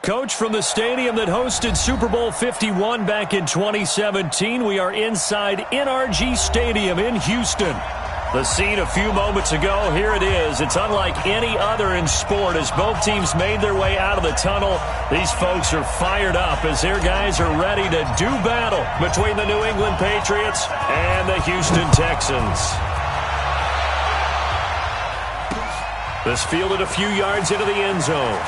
Coach, from the stadium that hosted Super Bowl 51 back in 2017, we are inside NRG Stadium in Houston. The scene a few moments ago, here it is. It's unlike any other in sport as both teams made their way out of the tunnel. These folks are fired up as their guys are ready to do battle between the New England Patriots and the Houston Texans. This fielded a few yards into the end zone.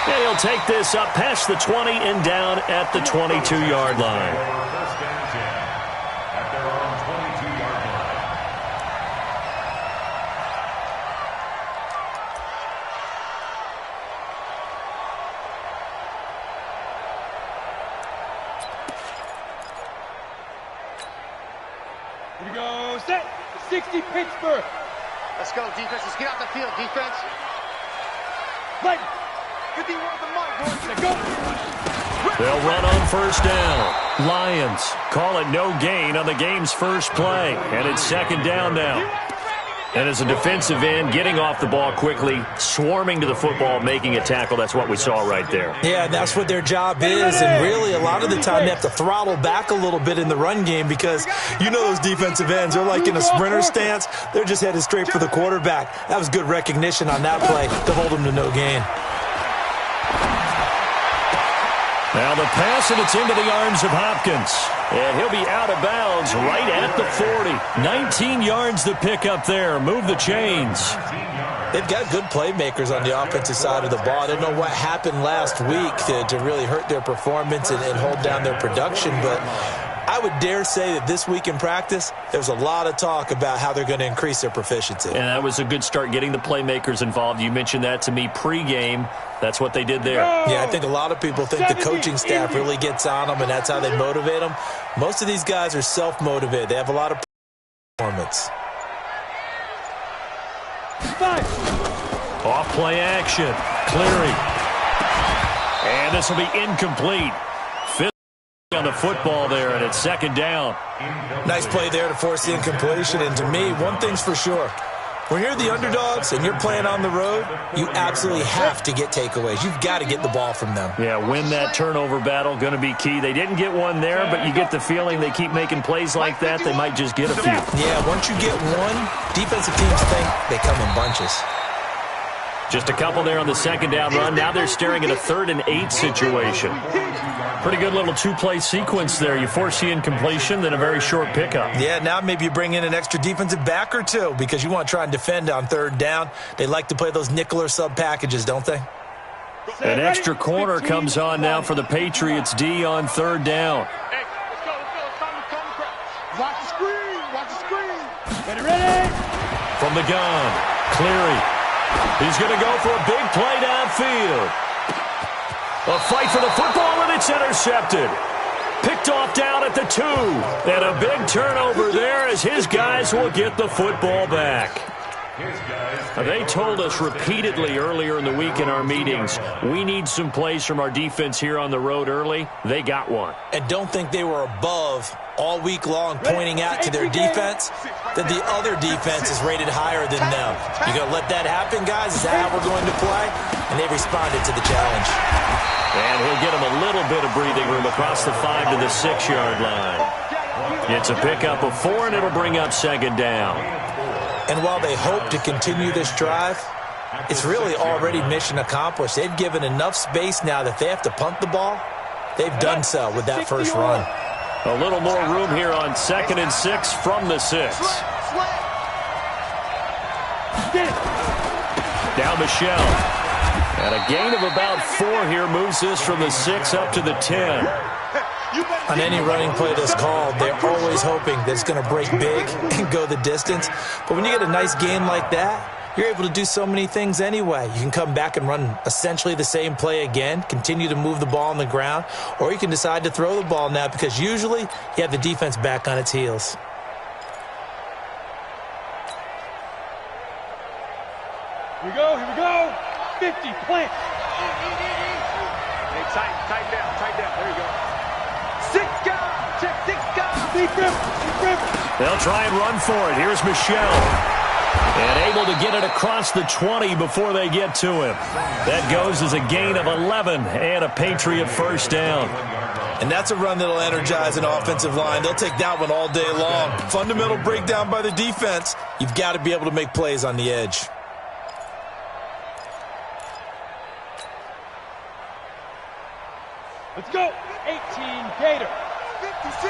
And he'll take this up past the 20 and down at the 22-yard line. At their own 22-yard line. Here we go. Set. 60 Pittsburgh. Let's go, defense. Let's get out the field, defense. Right. 51 at the mic. Go. They'll run on first down. Lions call it no gain on the game's first play. And it's second down now. And as a defensive end, getting off the ball quickly, swarming to the football, making a tackle, that's what we saw right there. Yeah, that's what their job is. And really, a lot of the time, they have to throttle back a little bit in the run game because you know those defensive ends, they're like in a sprinter stance. They're just headed straight for the quarterback. That was good recognition on that play to hold them to no gain. Now the pass, and it's into the arms of Hopkins. And he'll be out of bounds right at the 40. 19 yards the pick up there. Move the chains. They've got good playmakers on the offensive side of the ball. I don't know what happened last week to really hurt their performance and hold down their production, but I would dare say that this week in practice, there's a lot of talk about how they're going to increase their proficiency. And that was a good start, getting the playmakers involved. You mentioned that to me pregame. That's what they did there. Yeah, I think a lot of people think the coaching staff really gets on them, and that's how they motivate them. Most of these guys are self-motivated. They have a lot of performance. Off play action. Cleary. And this will be incomplete. Fifth on the football there, and it's second down. Nice play there to force the incompletion. And to me, one thing's for sure. When you're the underdogs and you're playing on the road, you absolutely have to get takeaways. You've got to get the ball from them. Yeah, win that turnover battle, going to be key. They didn't get one there, but you get the feeling they keep making plays like that, they might just get a few. Yeah, once you get one, defensive teams think they come in bunches. Just a couple there on the second down run. Now they're staring at a 3rd and 8 situation. Pretty good little two-play sequence there. You force the incompletion, then a very short pickup. Yeah, now maybe you bring in an extra defensive back or two because you want to try and defend on 3rd down. They like to play those nickel or sub packages, don't they? An extra corner comes on now for the Patriots D on 3rd down. Hey, let's go. Watch the screen. Watch the screen. Ready. From the gun, Cleary. He's going to go for a big play downfield. A fight for the football, and it's intercepted. Picked off down at the 2. And a big turnover there as his guys will get the football back. They told us repeatedly earlier in the week in our meetings, we need some plays from our defense here on the road early. They got one. And don't think they were above all week long pointing out to their defense that the other defense is rated higher than them. You going to let that happen, guys? Is that how we're going to play? And they responded to the challenge. And he'll get him a little bit of breathing room across the 5 to the 6-yard line. It's a pickup of 4, and it'll bring up second down. And while they hope to continue this drive, it's really already mission accomplished. They've given enough space now that they have to punt the ball. They've done so with that first run. A little more room here on 2nd and 6 from the 6. Down Michelle. And a gain of about 4 here moves this from the 6 up to the 10. On any running play that's called, they're always hoping that it's going to break big and go the distance. But when you get a nice gain like that, you're able to do so many things anyway. You can come back and run essentially the same play again, continue to move the ball on the ground, or you can decide to throw the ball now because usually you have the defense back on its heels. Here we go. 50, plant. Hey, tight down. There you go. 6 guys. Check 6 guys. Deep rim. They'll try and run for it. Here's Michelle. And able to get it across the 20 before they get to him. That goes as a gain of 11 and a Patriot first down. And that's a run that'll energize an offensive line. They'll take that one all day long. Fundamental breakdown by the defense. You've got to be able to make plays on the edge. Let's go. 18 Gator. 56.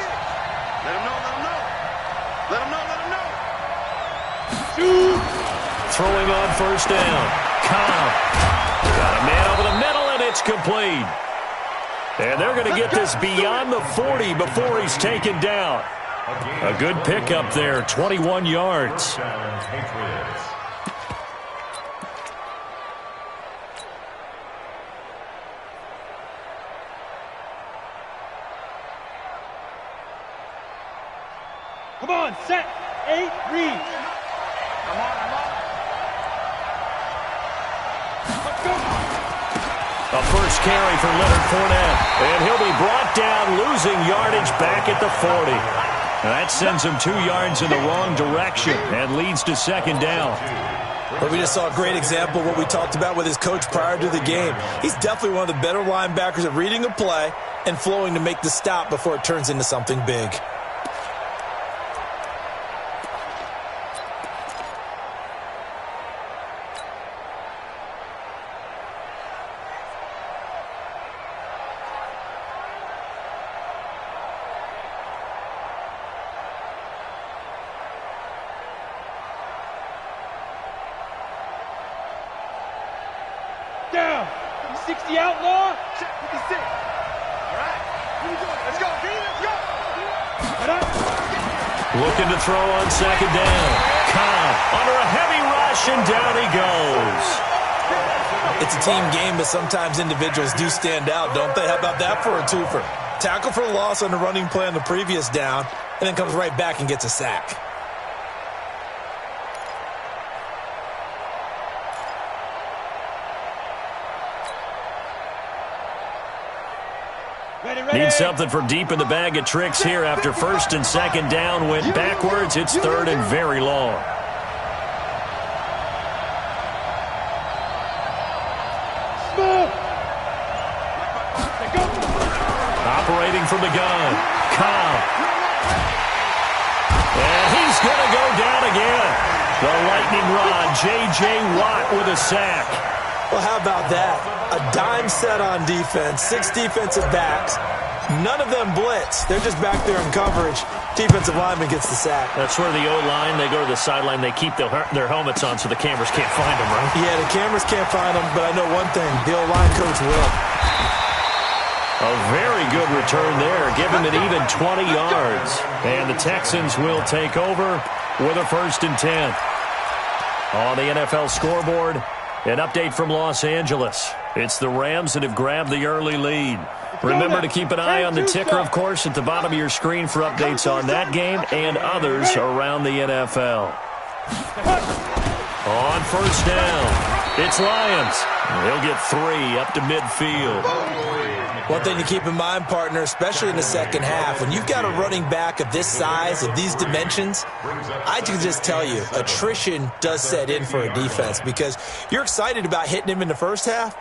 Let him know, let him know. Let him know, let him know. Shoot. Throwing on first down. Cobb. Got a man over the middle, and it's complete. And they're going to get this beyond the 40 before he's taken down. A good pickup there, 21 yards. Patriots. Come on, set. 8, read. I'm on. Let's go. A first carry for Leonard Fournette. And he'll be brought down, losing yardage back at the 40. That sends him 2 yards in the wrong direction and leads to second down. But we just saw a great example of what we talked about with his coach prior to the game. He's definitely one of the better linebackers at reading a play and flowing to make the stop before it turns into something big. Down. 60 outlaw. Check 56. All right. Here we go. Let's go, D. Let's go. Head up. Looking to throw on second down. Cobb under a heavy rush, and down he goes. It's a team game, but sometimes individuals do stand out, don't they? How about that for a twofer? Tackle for a loss on the running play on the previous down, and then comes right back and gets a sack. Need something from deep in the bag of tricks here after first and second down went backwards. It's third and very long. Operating from the gun. Cobb. And he's going to go down again. The lightning rod, J.J. Watt with a sack. Well, how about that? A dime set on defense, 6 defensive backs. None of them blitz. They're just back there in coverage. Defensive lineman gets the sack. That's where the O-line, they go to the sideline, they keep their helmets on so the cameras can't find them, right? Yeah, the cameras can't find them, but I know one thing. The O-line coach will. A very good return there, giving it even 20 yards. And the Texans will take over with a first and 10. On the NFL scoreboard, an update from Los Angeles. It's the Rams that have grabbed the early lead. Remember to keep an eye on the ticker, of course, at the bottom of your screen for updates on that game and others around the NFL. On first down, it's Lions. They'll get 3 up to midfield. One thing to keep in mind, partner, especially in the second half, when you've got a running back of this size, of these dimensions, I can just tell you, attrition does set in for a defense because you're excited about hitting him in the first half.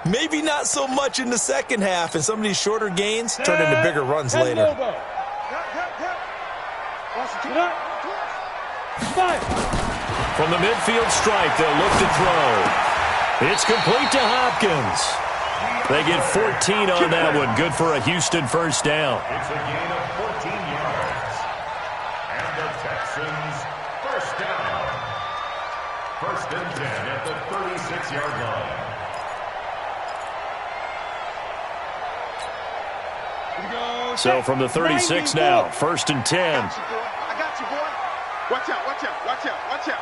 Maybe not so much in the second half, and some of these shorter gains turn into bigger runs later. From the midfield stripe, they'll look to throw. It's complete to Hopkins. They get 14 on that one. Good for a Houston first down. It's a gain of 14 yards. And the Texans first down. First and 10 at the 36-yard line. So from the 36 now, first and 10. I got you, boy. Watch out, watch out, watch out, watch out.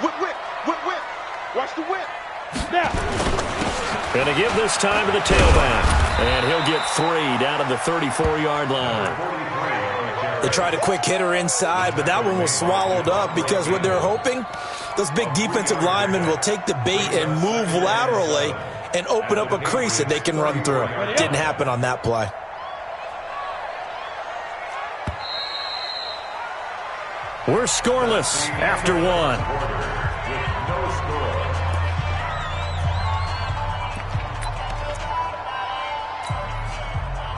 Whip, whip, whip, whip. Watch the whip. Now. Going to give this time to the tailback. And he'll get 3 down to the 34-yard line. They tried a quick hitter inside, but that one was swallowed up because what they're hoping, those big defensive linemen will take the bait and move laterally and open up a crease that they can run through. Didn't happen on that play. We're scoreless after 1.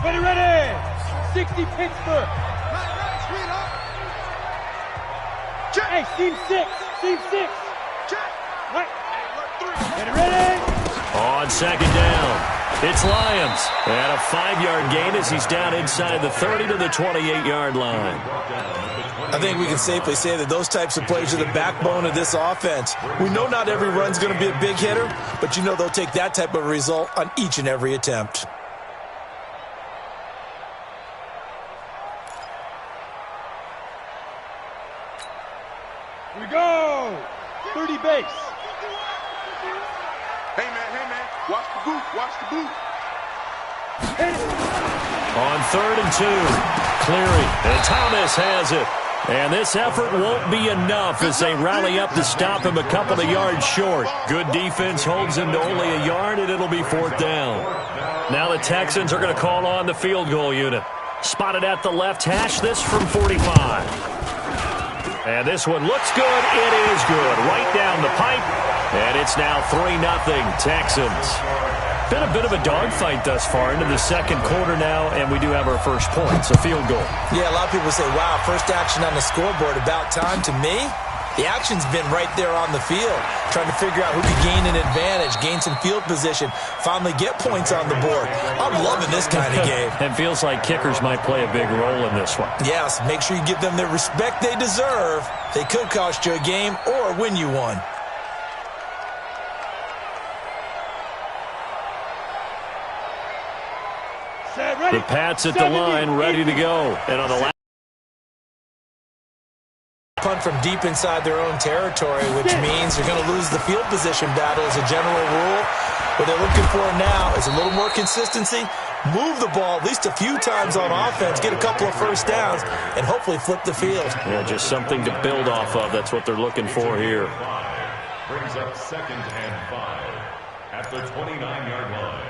Ready, ready. 60 Pittsburgh. Hey, seam 6. Seam 6. Right. Ready, ready. On second down, it's Lions. And a 5-yard gain as he's down inside the 30 to the 28-yard line. I think we can safely say that those types of plays are the backbone of this offense. We know not every run's going to be a big hitter, but you know they'll take that type of result on each and every attempt. Here we go. 30 base. Hey, man. Watch the boot. Watch the boot. On 3rd and 2, Cleary. And Thomas has it. And this effort won't be enough as they rally up to stop him a couple of yards short. Good defense holds him to only a yard, and it'll be 4th down. Now the Texans are going to call on the field goal unit. Spotted at the left hash, this from 45. And this one looks good. It is good. Right down the pipe. And it's now 3-0 Texans. Been a bit of a dogfight thus far into the second quarter now, and we do have our first points, a field goal. Yeah, a lot of people say, wow, first action on the scoreboard, about time. To me, the action's been right there on the field, trying to figure out who could gain an advantage, gain some field position, finally get points on the board. I'm loving this kind of game. It feels like kickers might play a big role in this one. Yes, make sure you give them the respect they deserve. They could cost you a game or win you one. The Pats at the line, ready to go. And on the last punt from deep inside their own territory, which means they're going to lose the field position battle as a general rule. What they're looking for now is a little more consistency, move the ball at least a few times on offense, get a couple of first downs, and hopefully flip the field. Yeah, just something to build off of. That's what they're looking for here. Brings up 2nd and 5 at the 29-yard line.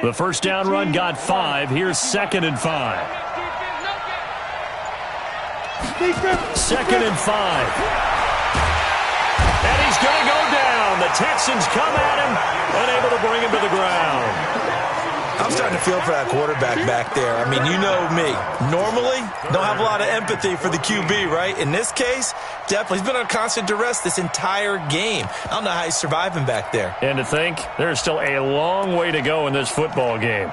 The first down run got 5. Here's 2nd and 5. 2nd and 5. And he's going to go down. The Texans come at him, unable to bring him to the ground. I'm starting to feel for that quarterback back there. I mean, you know me. Normally, don't have a lot of empathy for the QB, right? In this case, definitely. He's been on constant duress this entire game. I don't know how he's surviving back there. And to think, there's still a long way to go in this football game.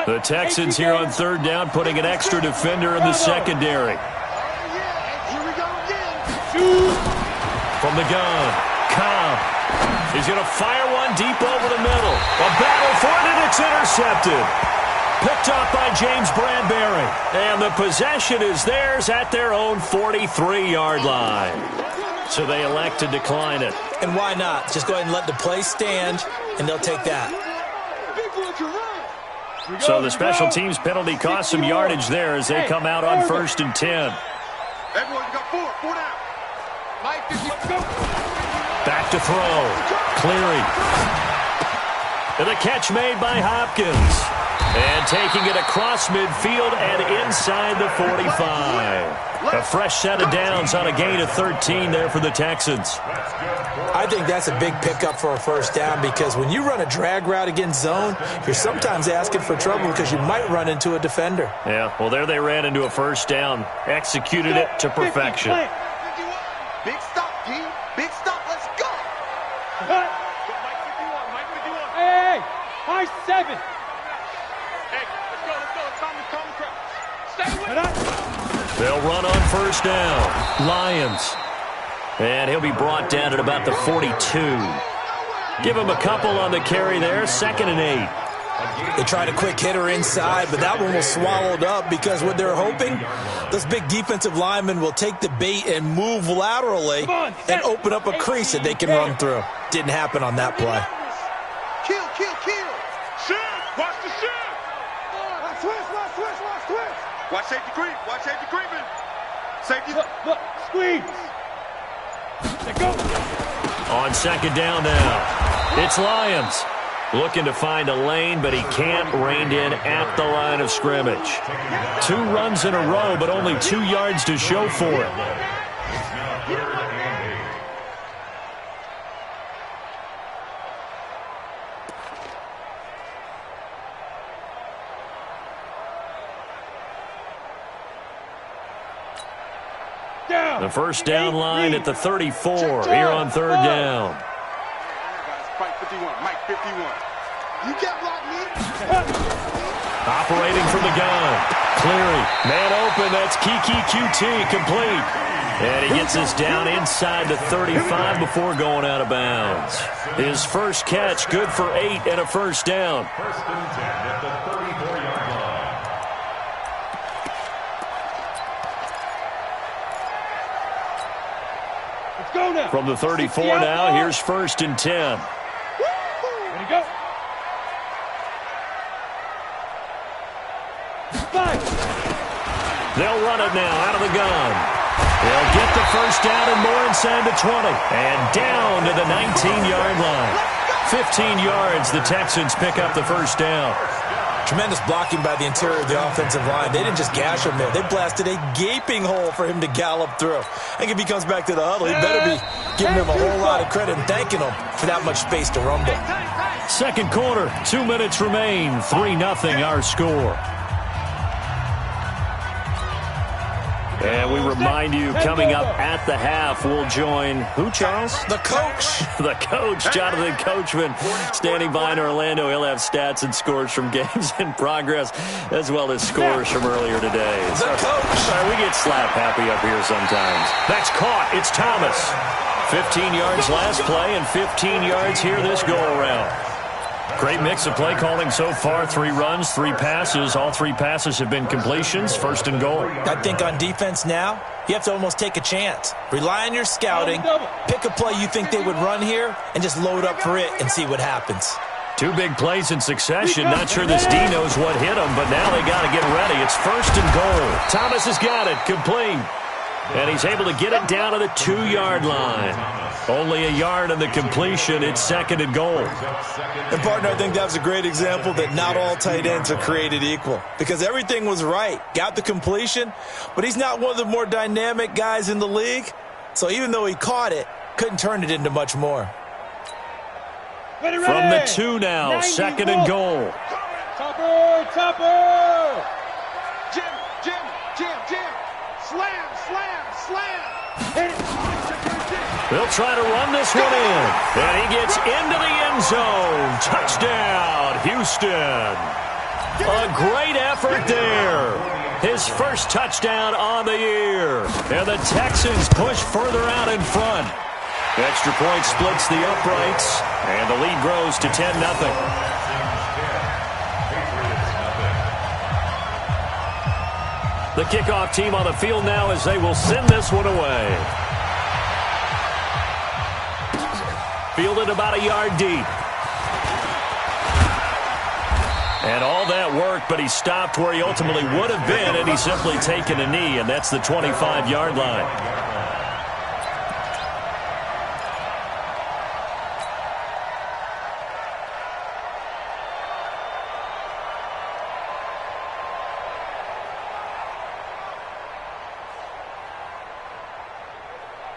The Texans here on 3rd down, putting an extra defender in the secondary. From the gun, Cobb. He's going to fire one deep over the middle. A battle for it, and it's intercepted. Picked off by James Bradbury. And the possession is theirs at their own 43-yard line. So they elect to decline it. And why not? Just go ahead and let the play stand, and they'll take that. So the special teams penalty cost some yardage there as they come out on 1st and 10. Everyone got 4 down. Back to throw. Cleary. And the catch made by Hopkins. And taking it across midfield and inside the 45. A fresh set of downs on a gain of 13 there for the Texans. I think that's a big pickup for a first down because when you run a drag route against zone, you're sometimes asking for trouble because you might run into a defender. Yeah, well, there they ran into a first down. Executed it to perfection. Big stop, D. Big stop. Let's go. Mike 51. Hey, high 7. Hey, let's go. It's time to come. Stay with it. They'll run on first down. Lions. And he'll be brought down at about the 42. Give him a couple on the carry there. 2nd and 8. They tried a quick hitter inside, but that one was swallowed up because what they're hoping, those big defensive linemen will take the bait and move laterally and open up a crease that they can run through. Didn't happen on that play. Kill. Shift. Watch the shift. Watch safety creep. Watch safety creeping. Safety. Look, squeeze. Let go. On second down now, it's Lions. Looking to find a lane, but he can't. Reined in at the line of scrimmage. 2 runs in a row, but only 2 yards to show for it. The first down line at the 34 here on third down. Mike 51. Mike 51. You can't block me. Operating from the gun. Cleary. Man open. That's Kiki QT complete. And he gets us down inside the 35 before going out of bounds. His first catch good for 8 and a first down. First and 10 at the 34-yard line. Go now. From the 34 now, here's first and 10. Ready to go. 5. They'll run it now out of the gun. They'll get the first down and more inside the 20. And down to the 19-yard line. 15 yards, the Texans pick up the first down. Tremendous blocking by the interior of the offensive line. They didn't just gash him there. They blasted a gaping hole for him to gallop through. I think if he comes back to the huddle, he better be giving him a whole lot of credit and thanking him for that much space to rumble. Second quarter, 2 minutes remain. 3-0 our score. And we remind you, coming up at the half, we'll join who, Charles? The coach. The coach, Jonathan Coachman, standing by in Orlando. He'll have stats and scores from games in progress, as well as scores from earlier today. The coach. Sorry, we get slap happy up here sometimes. That's caught. It's Thomas. 15 yards last play and 15 yards here this go-around. Great mix of play calling so far. 3 runs, 3 passes. All 3 passes have been completions. First and goal. I think on defense now, you have to almost take a chance. Rely on your scouting. Pick a play you think they would run here and just load up for it and see what happens. 2 big plays in succession. Not sure this D knows what hit him, but now they got to get ready. It's first and goal. Thomas has got it. Complete. And he's able to get it down to the 2-yard line. Only a yard in the completion. It's second and goal. And, partner, I think that's a great example that not all tight ends are created equal. Because everything was right. Got the completion, but he's not one of the more dynamic guys in the league. So even though he caught it, couldn't turn it into much more. Ready. From the 2 now, second and goal. Topper. Jim. Slam. They'll try to run this one in. And he gets into the end zone. Touchdown, Houston. A great effort there. His first touchdown on the year. And the Texans push further out in front. Extra point splits the uprights. And the lead grows to 10-0. The kickoff team on the field now as they will send this one away. Fielded about a yard deep. And all that work, but he stopped where he ultimately would have been, and he's simply taken a knee, and that's the 25-yard line.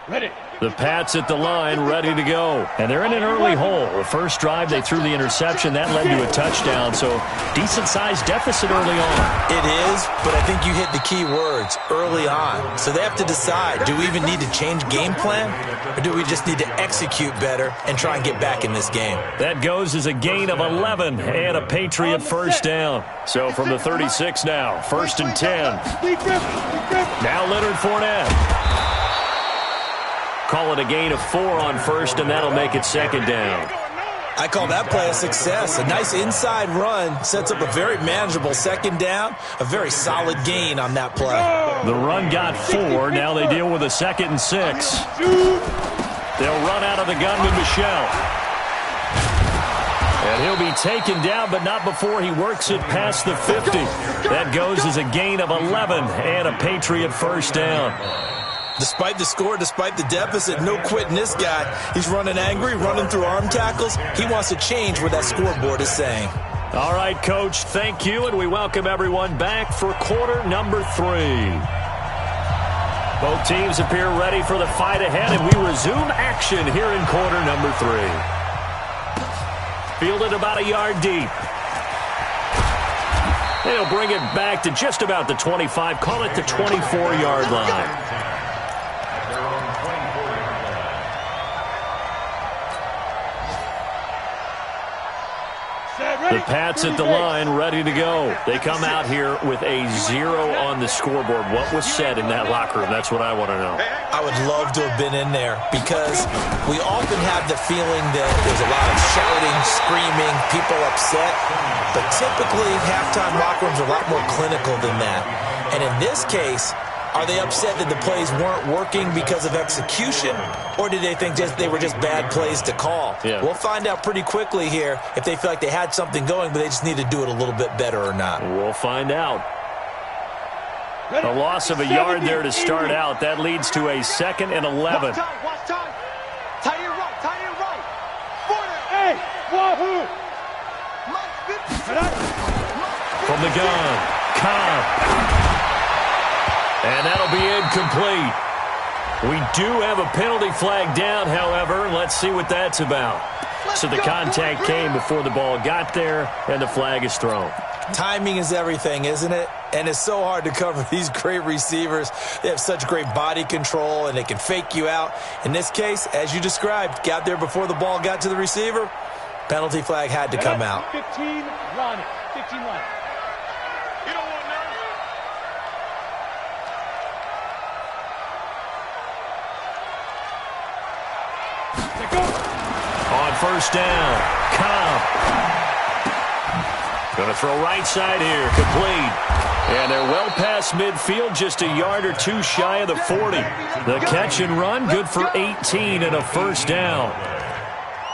Ready. The Pats at the line, ready to go. And they're in an early hole. The first drive, they threw the interception. That led to a touchdown, so decent-sized deficit early on. It is, but I think you hit the key words, early on. So they have to decide, do we even need to change game plan, or do we just need to execute better and try and get back in this game? That goes as a gain of 11 and a Patriot first down. So from the 36 now, first and 10. Now Leonard Fournette. Call it a gain of 4 on first, and that'll make it second down. I call that play a success. A nice inside run sets up a very manageable second down, a very solid gain on that play. The run got 4. Now they deal with a second and 6. They'll run out of the gun with Michelle. And he'll be taken down, but not before he works it past the 50. That goes as a gain of 11 and a Patriot first down. Despite the score, despite the deficit, no quitting this guy. He's running angry, running through arm tackles. He wants to change what that scoreboard is saying. All right, Coach, thank you, and we welcome everyone back for quarter number 3. Both teams appear ready for the fight ahead, and we resume action here in quarter number 3. Fielded about a yard deep. They'll bring it back to just about the 25, call it the 24-yard line. The Pats at the line, ready to go. They come out here with a 0 on the scoreboard. What was said in that locker room? That's what I want to know. I would love to have been in there because we often have the feeling that there's a lot of shouting, screaming, people upset. But typically, halftime locker rooms are a lot more clinical than that. And in this case, are they upset that the plays weren't working because of execution, or did they think they were just bad plays to call? Yeah. We'll find out pretty quickly here if they feel like they had something going, but they just need to do it a little bit better or not. We'll find out. A loss of a yard there to start out. That leads to a 2nd and 11. Watch time. Tight end right. 40. Hey, wahoo. From the gun, Cobb. And that'll be incomplete. We do have a penalty flag down, however. Let's see what that's about. So the contact came before the ball got there, and the flag is thrown. Timing is everything, isn't it? And it's so hard to cover these great receivers. They have such great body control, and they can fake you out. In this case, as you described, got there before the ball got to the receiver. Penalty flag had to come out. 15 running. You don't want none. On first down, Cobb. Going to throw right side here, complete. And they're well past midfield, just a yard or two shy of the 40. The catch and run, good for 18 and a first down.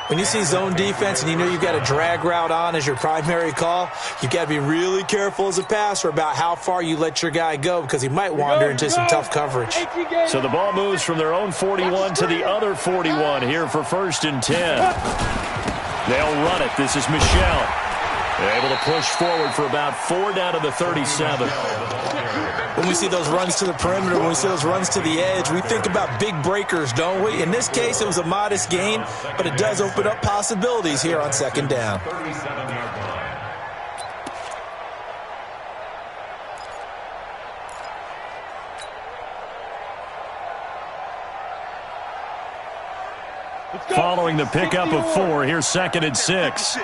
When you see zone defense and you know you've got a drag route on as your primary call, you've got to be really careful as a passer about how far you let your guy go because he might wander into some tough coverage. So the ball moves from their own 41 to the other 41 here for 1st and 10. They'll run it. This is Michelle. They're able to push forward for about 4 down to the 37. When we see those runs to the perimeter, when we see those runs to the edge, we think about big breakers, don't we? In this case, it was a modest gain, but it does open up possibilities here on 2nd down. Following the pickup of 4, here's 2nd and 6. Hey,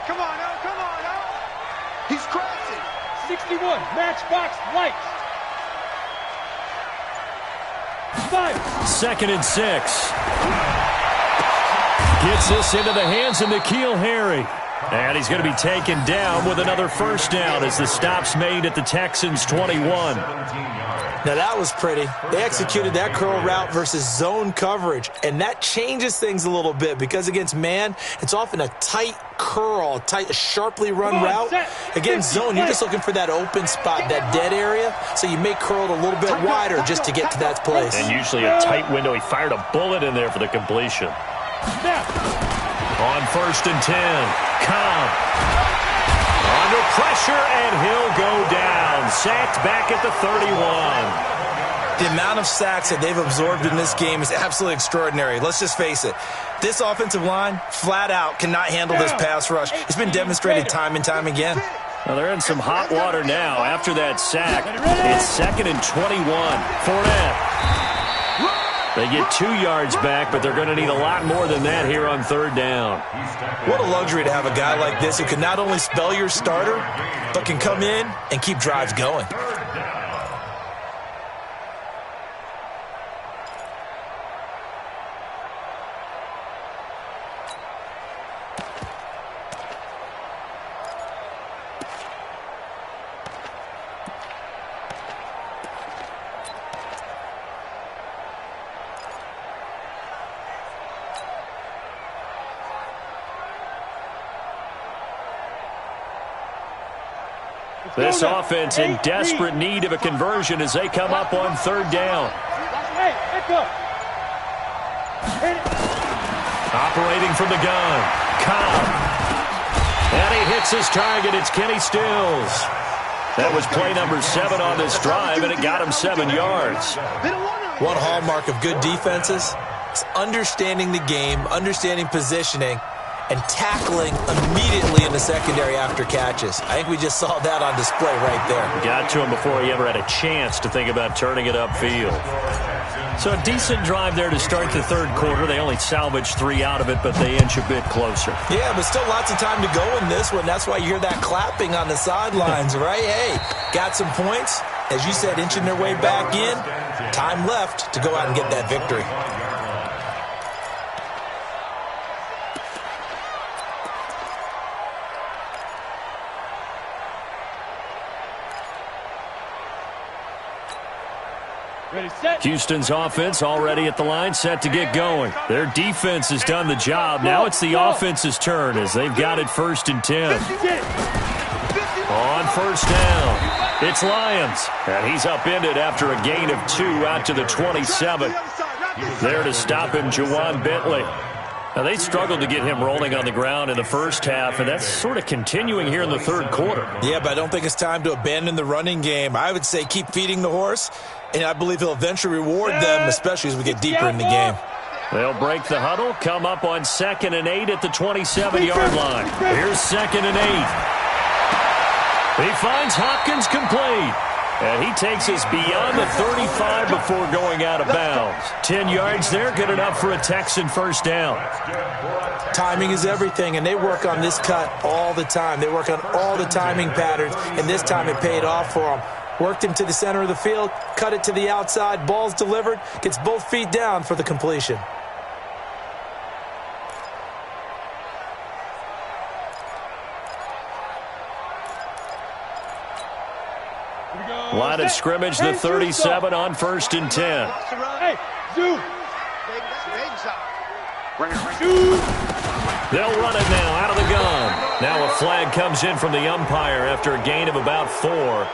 come on now. He's crashing. 61, matchbox lights. 5. 2nd and 6. Gets this into the hands of N'Keal Harry. And he's going to be taken down with another first down as the stop's made at the Texans' 21. Now, that was pretty. They executed that curl route versus zone coverage, and that changes things a little bit because against man, it's often a tight curl, sharply run route. Against zone, you're just looking for that open spot, that dead area, so you may curl it a little bit wider just to get to that place. And usually a tight window. He fired a bullet in there for the completion. On 1st and 10, Cobb. Under pressure, and he'll go down. Sacked back at the 31. The amount of sacks that they've absorbed in this game is absolutely extraordinary. Let's just face it. This offensive line, flat out, cannot handle this pass rush. It's been demonstrated time and time again. Well, they're in some hot water now after that sack. It's 2nd and 21. Fournette. They get 2 yards back, but they're going to need a lot more than that here on 3rd down. What a luxury to have a guy like this who can not only spell your starter, but can come in and keep drives going. This offense in desperate need of a conversion as they come up on third down. Operating from the gun. Cobb. And he hits his target. It's Kenny Stills. That was play number 7 on this drive, and it got him 7 yards. One hallmark of good defenses is understanding the game, understanding positioning, and tackling immediately in the secondary after catches. I think we just saw that on display right there. Got to him before he ever had a chance to think about turning it upfield. So a decent drive there to start the third quarter. They only salvaged 3 out of it, but they inch a bit closer. Yeah, but still lots of time to go in this one. That's why you hear that clapping on the sidelines, right? Hey, got some points. As you said, inching their way back in. Time left to go out and get that victory. Houston's offense already at the line, set to get going. Their defense has done the job. Now it's the offense's turn as they've got it 1st and 10. On first down, it's Lyons. And he's upended after a gain of 2 out to the 27. There to stop him, Juwan Bentley. Now, they struggled to get him rolling on the ground in the first half, and that's sort of continuing here in the third quarter. Yeah, but I don't think it's time to abandon the running game. I would say keep feeding the horse, and I believe he'll eventually reward them, especially as we get deeper in the game. They'll break the huddle, come up on 2nd and 8 at the 27-yard line. Here's 2nd and 8. He finds Hopkins complete. And he takes us beyond the 35 before going out of bounds. 10 yards there, good enough for a Texan first down. Timing is everything, and they work on this cut all the time. They work on all the timing patterns, and this time it paid off for them. Worked him to the center of the field, cut it to the outside, ball's delivered, gets both feet down for the completion. Line of scrimmage, the 37 on 1st and 10. Hey, Zoo. They'll run it now out of the gun. Now a flag comes in from the umpire after a gain of about 4.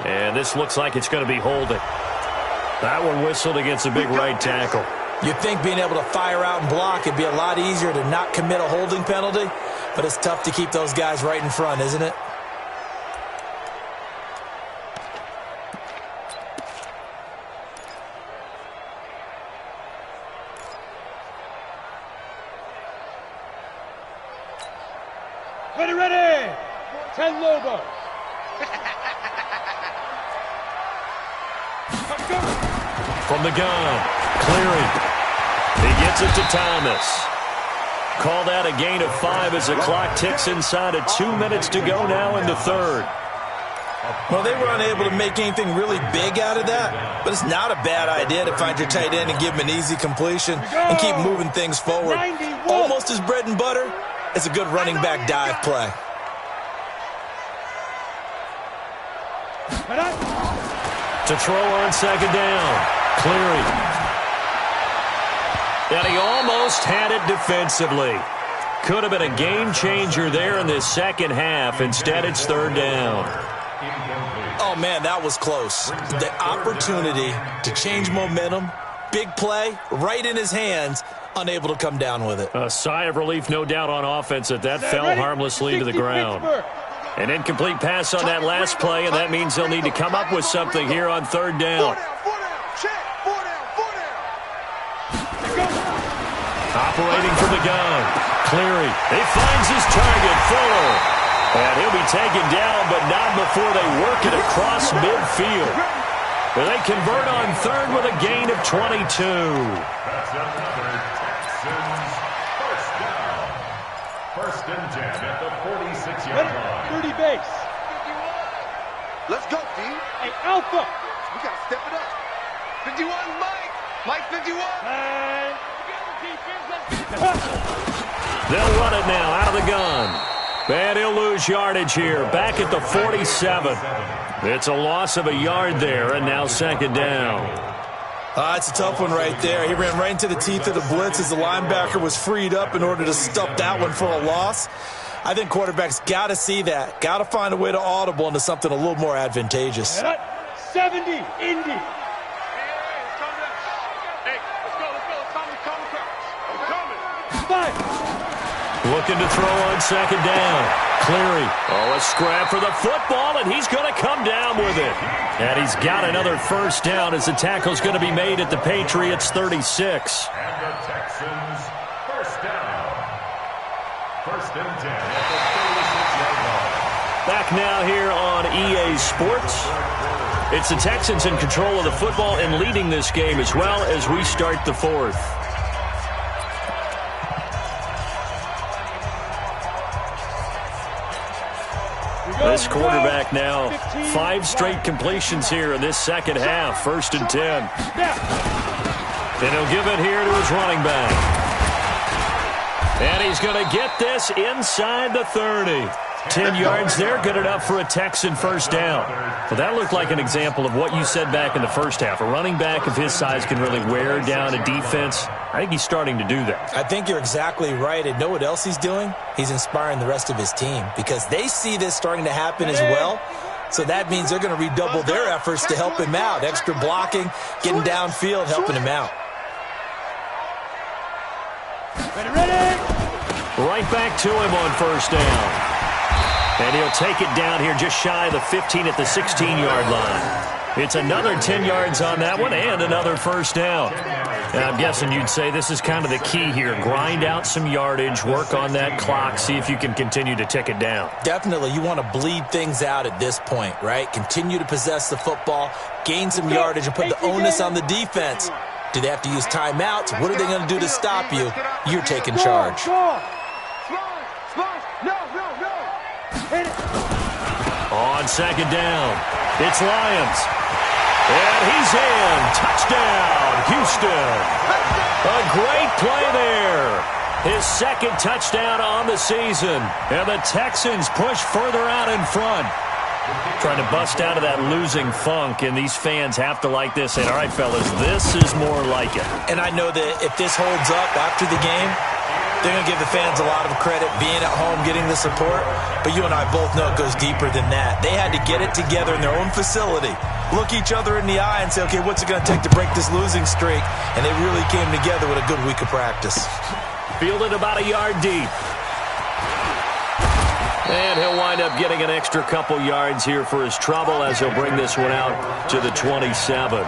And this looks like it's going to be holding. That one whistled against a big right tackle. You'd think being able to fire out and block it'd be a lot easier to not commit a holding penalty, but it's tough to keep those guys right in front, isn't it? Ready. 10 Lobo. From the gun, Cleary. He gets it to Thomas. Call that a gain of 5 as the clock ticks inside of 2 minutes to go now in the third. Well, they were unable to make anything really big out of that, but it's not a bad idea to find your tight end and give him an easy completion and keep moving things forward. Almost as bread and butter as a good running back dive play. To throw on 2nd down, Cleary. And he almost had it defensively. Could have been a game changer there in this second half. Instead, it's 3rd down. Oh, man, that was close. The opportunity to change momentum, big play, right in his hands, unable to come down with it. A sigh of relief, no doubt, on offense that fell harmlessly to the ground. An incomplete pass on that last play, and that means they'll need to come up with something here on 3rd down. Operating from the gun, Cleary. He finds his target, Fuller. And he'll be taken down, but not before they work it across midfield. They convert on 3rd with a gain of 22. That's another Texans first down. 1st and 10 at the 46-yard line. 30 base. Let's go, D. Hey, Alpha. We got to step it up. 51, Mike. Mike 51. They'll run it now out of the gun. And he'll lose yardage here. Back at the 47. It's a loss of a yard there, and now 2nd down. It's a tough one right there. He ran right into the teeth of the blitz as the linebacker was freed up in order to stop that one for a loss. I think quarterbacks got to see that. Got to find a way to audible into something a little more advantageous. 70, Indy. Hey, let's go. I'm coming. Looking to throw on second down. Cleary. Oh, a scrap for the football, and he's going to come down with it. And he's got another first down as the tackle's going to be made at the Patriots 36. And the Texans, first down. First and 10 at the 36-yard line. Back now here on EA Sports. It's the Texans in control of the football and leading this game as well as we start the fourth. This quarterback now, 5 straight completions here in this second half. First and 10. And he'll give it here to his running back. And he's going to get this inside the 30. 10 yards there, good enough for a Texan first down. Well, that looked like an example of what you said back in the first half. A running back of his size can really wear down a defense. I think he's starting to do that. I think you're exactly right. And know what else he's doing? He's inspiring the rest of his team because they see this starting to happen as well. So that means they're going to redouble their efforts to help him out. Extra blocking, getting downfield, helping him out. Ready. Right back to him on first down. And he'll take it down here just shy of the 15 at the 16-yard line. It's another 10 yards on that one and another first down. And I'm guessing you'd say this is kind of the key here. Grind out some yardage, work on that clock, see if you can continue to tick it down. Definitely. You want to bleed things out at this point, right? Continue to possess the football, gain some yardage, and put the onus on the defense. Do they have to use timeouts? What are they going to do to stop you? You're taking charge. On second down, it's Lions. And he's in. Touchdown, Houston. A great play there. His second touchdown on the season. And the Texans push further out in front. Trying to bust out of that losing funk, and these fans have to like this. And all right, fellas, this is more like it. And I know that if this holds up after the game, they're going to give the fans a lot of credit being at home, getting the support. But you and I both know it goes deeper than that. They had to get it together in their own facility, look each other in the eye and say, okay, what's it going to take to break this losing streak? And they really came together with a good week of practice. Fielded about a yard deep. And he'll wind up getting an extra couple yards here for his trouble as he'll bring this one out to the 27.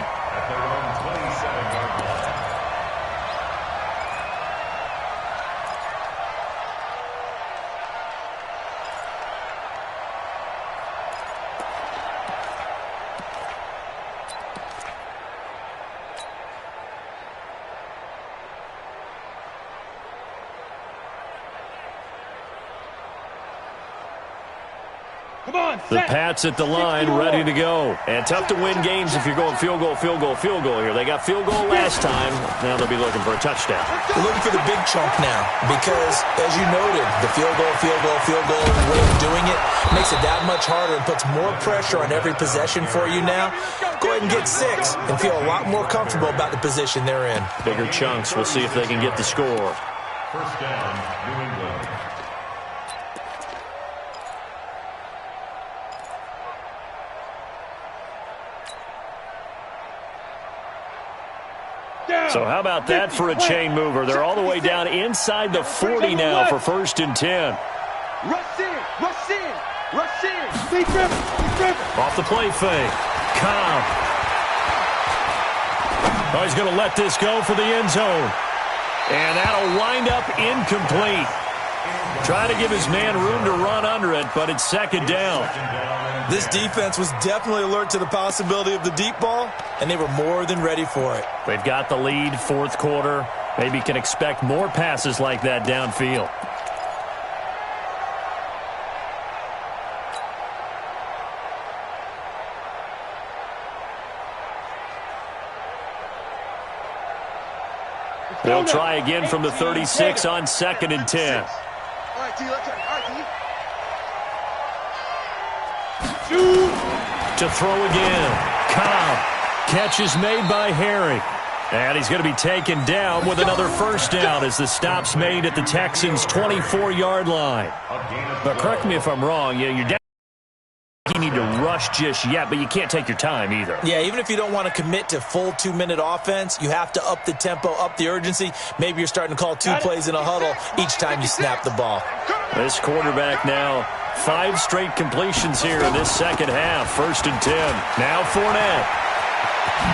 The Pats at the line, ready to go. And tough to win games if you're going field goal here. They got field goal last time. Now they'll be looking for a touchdown. They're looking for the big chunk now because, as you noted, the field goal way of doing it makes it that much harder and puts more pressure on every possession for you now. Go ahead and get 6 and feel a lot more comfortable about the position they're in. Bigger chunks. We'll see if they can get the score. First down, New England. So how about that for a chain mover? They're all the way down inside the 40 now for first and 10. Rush in. Off the play fake. Cobb. Oh, he's going to let this go for the end zone. And that'll wind up incomplete. Trying to give his man room to run under it, but it's second down. This defense was definitely alert to the possibility of the deep ball, and they were more than ready for it. They've got the lead, fourth quarter. Maybe can expect more passes like that downfield. They'll try again from the 36 on second and 10. All right, T, let's To throw again. Cobb. Catch is made by Harry. And he's going to be taken down with another first down as the stop's made at the Texans' 24-yard line. But correct me if I'm wrong, you're down. You need to rush just yet, but you can't take your time either. Yeah, even if you don't want to commit to full 2-minute offense, you have to up the tempo, up the urgency. Maybe you're starting to call 2 plays in a huddle each time you snap the ball. This quarterback now 5 straight completions here in this second half. 1st and 10. Now Fournette.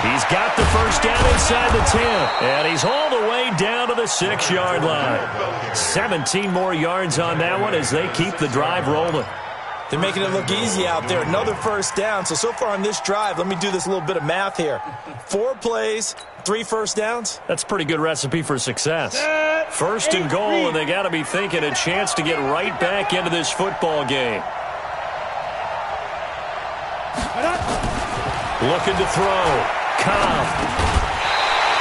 He's got the first down inside the 10, and he's all the way down to the 6-yard line. 17 more yards on that one as they keep the drive rolling. They're making it look easy out there. Another first down. So far on this drive, let me do this little bit of math here. 4 plays, 3 first downs. That's a pretty good recipe for success. 1st and goal, and they got to be thinking a chance to get right back into this football game. Looking to throw. Cobb.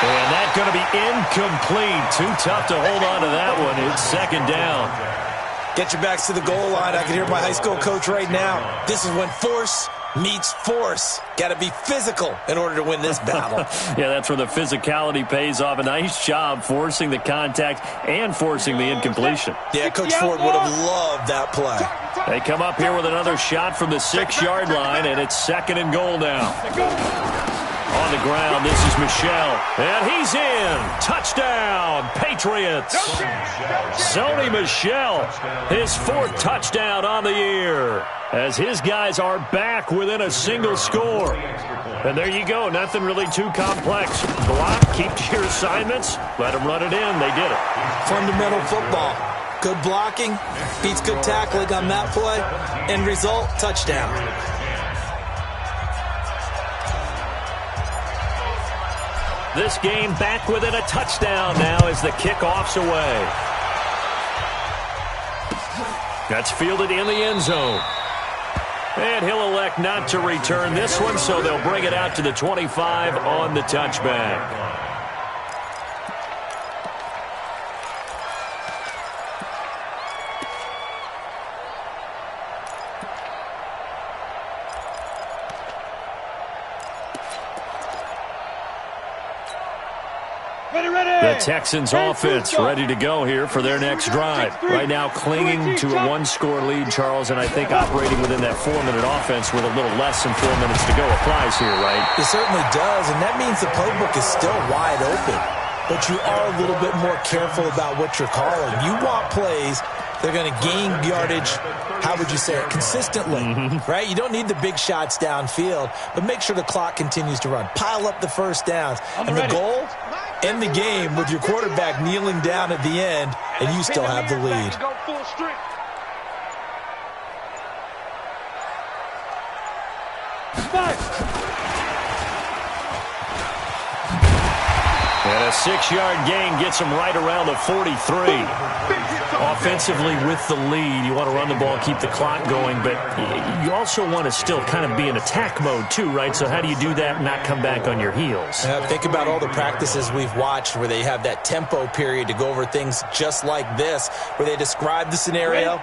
And that's going to be incomplete. Too tough to hold on to that one. It's 2nd down. Get your backs to the goal line. I can hear my high school coach right now. This is when force meets force. Got to be physical in order to win this battle. Yeah, that's where the physicality pays off. A nice job forcing the contact and forcing the incompletion. Yeah, Coach Ford would have loved that play. They come up here with another shot from the 6-yard line, and it's 2nd and goal now. On the ground, this is Michel, and he's in. Touchdown, Patriots. Sony Michel, his 4th touchdown on the year, as his guys are back within a single score. And there you go, nothing really too complex. Block, keep to your assignments, let them run it in. They did it. Fundamental football. Good blocking, beats good tackling on that play. End result, touchdown. This game back within a touchdown now as the kickoff's away. That's fielded in the end zone. And he'll elect not to return this one, so they'll bring it out to the 25 on the touchback. The Texans offense ready to go here for their next drive. Right now clinging to a 1-score lead, Charles, and I think operating within that 4-minute offense with a little less than 4 minutes to go applies here, right? It certainly does, and that means the playbook is still wide open. But you are a little bit more careful about what you're calling. You want plays that are going to gain yardage, how would you say it, consistently, right? You don't need the big shots downfield, but make sure the clock continues to run. Pile up the first downs. And the goal? End the game with your quarterback kneeling down at the end, and you still have the lead. And a 6-yard gain gets him right around the 43. Offensively with the lead, you want to run the ball, keep the clock going, but you also want to still kind of be in attack mode too, right? So how do you do that and not come back on your heels? Think about all the practices we've watched where they have that tempo period to go over things just like this, where they describe the scenario,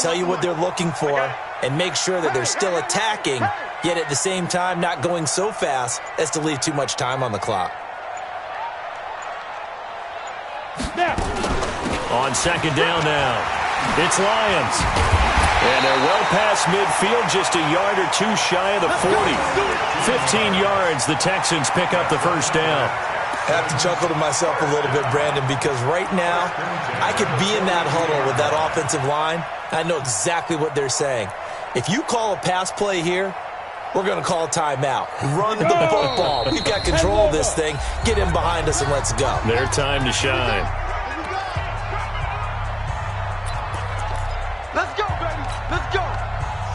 tell you what they're looking for, and make sure that they're still attacking, yet at the same time not going so fast as to leave too much time on the clock. On 2nd down now, it's Lions. And they're well past midfield, just a yard or 2 shy of the 40. 15 yards, the Texans pick up the first down. I have to chuckle to myself a little bit, Brandon, because right now I could be in that huddle with that offensive line. I know exactly what they're saying. If you call a pass play here, we're going to call a timeout. Run the football. We've got control of this thing. Get in behind us and let's go. Their time to shine. Let's go, baby. Let's go.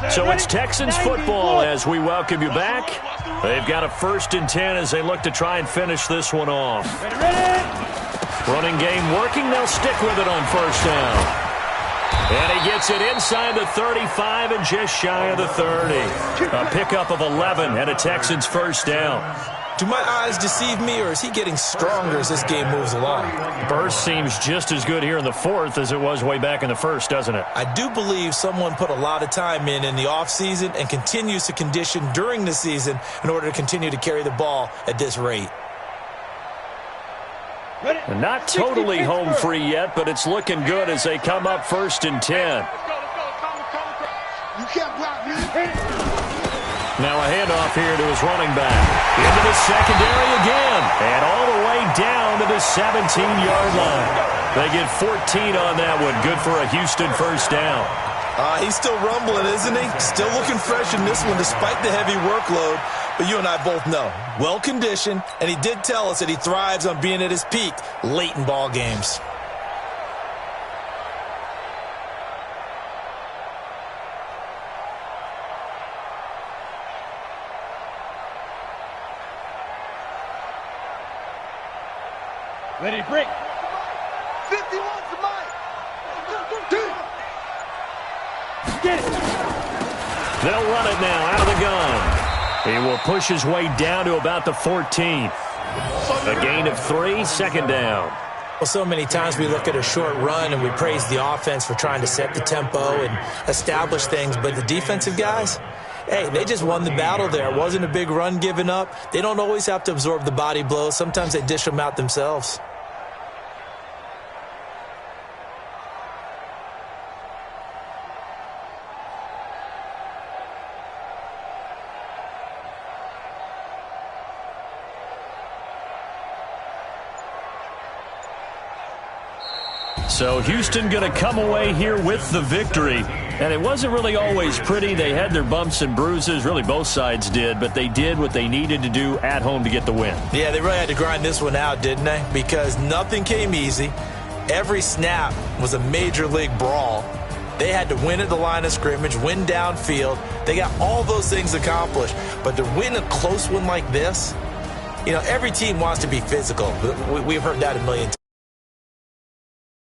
So it's Texans football as we welcome you back. They've got a 1st and 10 as they look to try and finish this one off. Running game working. They'll stick with it on 1st down. And he gets it inside the 35 and just shy of the 30. A pickup of 11 and a Texans first down. Do my eyes deceive me, or is he getting stronger as this game moves along? Burst seems just as good here in the 4th as it was way back in the 1st, doesn't it? I do believe someone put a lot of time in the offseason and continues to condition during the season in order to continue to carry the ball at this rate. And not totally home free yet, but it's looking good as they come up 1st and 10. You can't block me. Now a handoff here to his running back. Into the secondary again. And all the way down to the 17-yard line. They get 14 on that one. Good for a Houston first down. He's still rumbling, isn't he? Still looking fresh in this one despite the heavy workload. But you and I both know, well-conditioned, and he did tell us that he thrives on being at his peak late in ball games. Ready to break. 51's the mic. Get it. They'll run it now out of the gun. He will push his way down to about the 14th. A gain of 3, 2nd down. Well, so many times we look at a short run and we praise the offense for trying to set the tempo and establish things, but the defensive guys, hey, they just won the battle there. It wasn't a big run given up. They don't always have to absorb the body blows. Sometimes they dish them out themselves. So Houston going to come away here with the victory. And it wasn't really always pretty. They had their bumps and bruises. Really, both sides did. But they did what they needed to do at home to get the win. Yeah, they really had to grind this one out, didn't they? Because nothing came easy. Every snap was a major league brawl. They had to win at the line of scrimmage, win downfield. They got all those things accomplished. But to win a close one like this, you know, every team wants to be physical. We've heard that a million times.